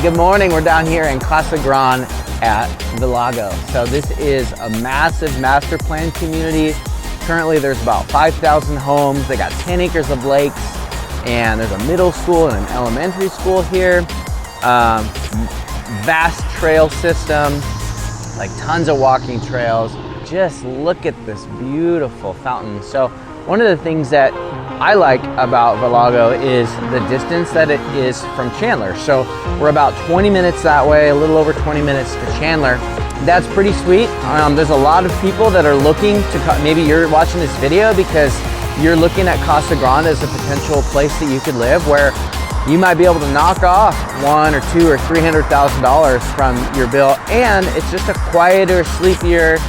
good morning. We're down here in Casa Grande at Villago. So this is a massive master plan community. Currently there's about 5,000 homes. They got 10 acres of lakes, and there's a middle school and an elementary school here. Vast trail system, like tons of walking trails. Just look at this beautiful fountain. So one of the things that I like about Villago is the distance that it is from Chandler. So we're about 20 minutes that way, a little over 20 minutes to Chandler. That's pretty sweet. There's a lot of people that are looking to, maybe you're watching this video because you're looking at Casa Grande as a potential place that you could live, where you might be able to knock off $100,000 or $200,000 or $300,000 from your bill, and it's just a quieter, sleepier,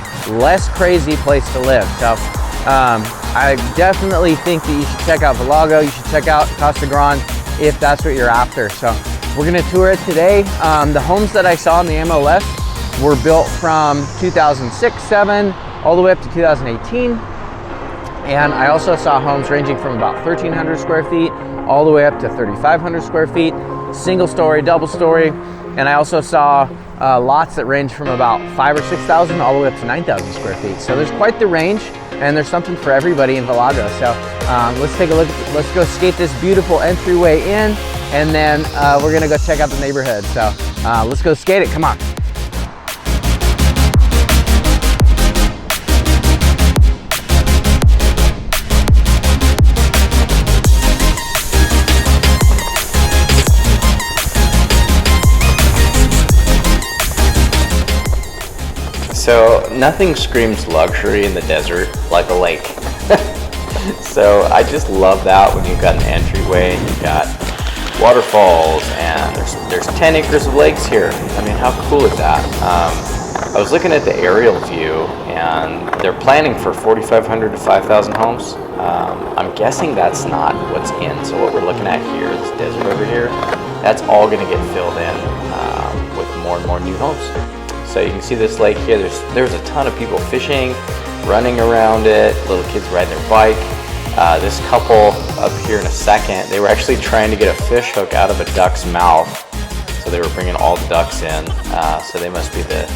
less crazy place to live. So I definitely think that you should check out Villago. You should check out Casa Grande if that's what you're after. So we're gonna tour it today. The homes that I saw in the MLS were built from 2006-07 all the way up to 2018. And I also saw homes ranging from about 1,300 square feet all the way up to 3,500 square feet, single story, double story. And I also saw lots that range from about 5,000 or 6,000 all the way up to 9,000 square feet. So there's quite the range, and there's something for everybody in Villago. So let's take a look. Let's go skate this beautiful entryway in, and then we're gonna go check out the neighborhood. So let's go skate it, come on. So nothing screams luxury in the desert like a lake. So I just love that when you've got an entryway and you've got waterfalls, and there's 10 acres of lakes here. I mean, how cool is that? I was looking at the aerial view, and they're planning for 4,500 to 5,000 homes. I'm guessing that's not what's in. So what we're looking at here, this desert over here, that's all gonna get filled in with more and more new homes. So you can see this lake here, there's a ton of people fishing, running around it, little kids riding their bike. This couple up here in a second, they were actually trying to get a fish hook out of a duck's mouth. So they were bringing all the ducks in. So they must be the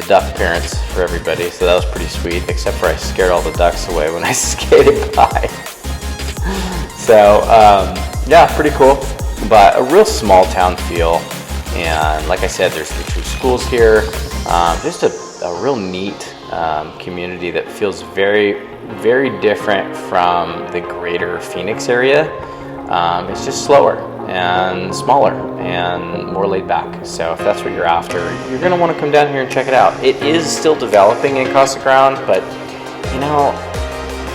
duck parents for everybody. So that was pretty sweet, except for I scared all the ducks away when I skated by. So yeah, pretty cool, but a real small town feel. And like I said, there's the two schools here. Just a real neat community that feels very, very different from the greater Phoenix area. It's just slower and smaller and more laid back. So if that's what you're after, you're gonna wanna come down here and check it out. It is still developing in Casa Grande, but you know,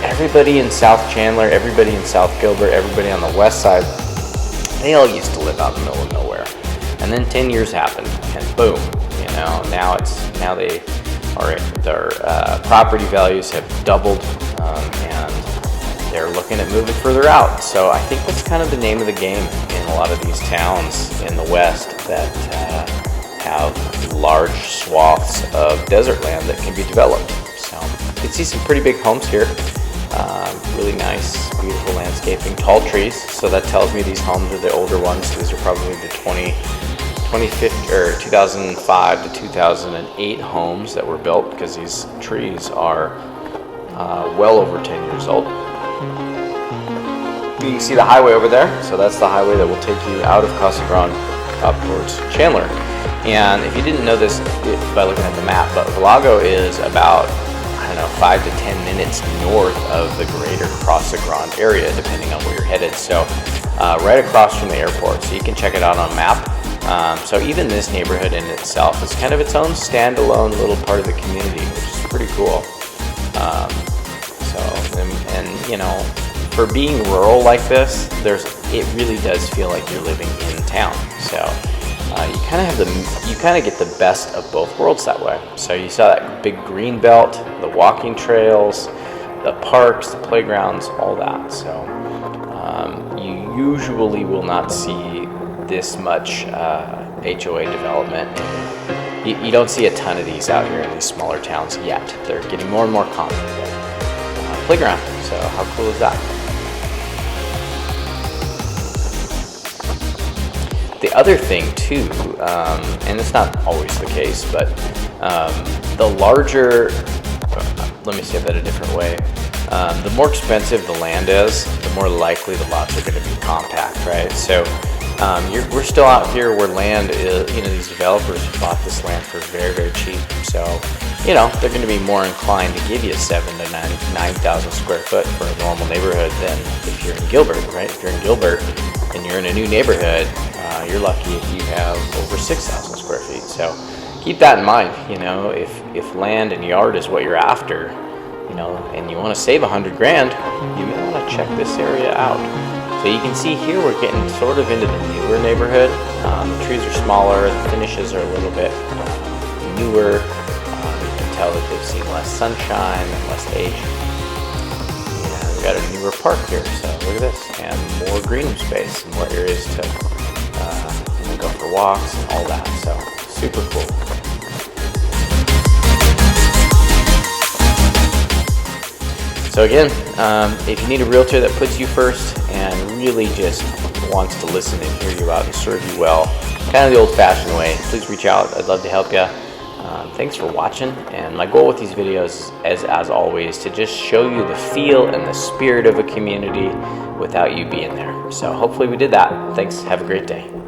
everybody in South Chandler, everybody in South Gilbert, everybody on the west side, they all used to live out in the middle of nowhere. And then 10 years happened, and boom, you know, now their property values have doubled, and they're looking at moving further out. So I think that's kind of the name of the game in a lot of these towns in the West that have large swaths of desert land that can be developed. So you can see some pretty big homes here. Really nice, beautiful landscaping, tall trees. So that tells me these homes are the older ones. These are probably the 2005 to 2008 homes that were built, because these trees are well over 10 years old. You can see the highway over there. So that's the highway that will take you out of Casa Grande up towards Chandler. And if you didn't know this by looking at the map, but Villago is about 5 to 10 minutes north of the greater Casa Grande area, depending on where you're headed. So right across from the airport, so you can check it out on a map. So even this neighborhood in itself is kind of its own standalone little part of the community, which is pretty cool. And you know, for being rural like this, it really does feel like you're living in town. So you kind of get the best of both worlds that way. So you saw that big green belt, the walking trails, the parks, the playgrounds, all that. So you usually will not see this much HOA development. You don't see a ton of these out here in these smaller towns yet. They're getting more and more common. Playground. So how cool is that? the other thing too, and it's not always the case, but the larger, let me say that a different way. The more expensive the land is, the more likely the lots are going to be compact, right? So we're still out here where land is, these developers bought this land for very, very cheap. So, they're going to be more inclined to give you 7,000 to 9,000 square foot for a normal neighborhood than if you're in Gilbert, right? If you're in Gilbert and you're in a new neighborhood, you're lucky if you have over 6,000 square feet. So keep that in mind. If land and yard is what you're after, and you want to save 100 grand, you may want to check this area out. So you can see here we're getting sort of into the newer neighborhood. The trees are smaller, the finishes are a little bit newer. You can tell that they've seen less sunshine and less age. We've got a newer park here, so look at this, and more green space, more areas to go for walks and all that. So super cool. So again, if you need a realtor that puts you first and really just wants to listen and hear you out and serve you well, kind of the old-fashioned way, please reach out. I'd love to help you. Thanks for watching. And my goal with these videos is, as always, to just show you the feel and the spirit of a community without you being there. So hopefully we did that. Thanks. Have a great day.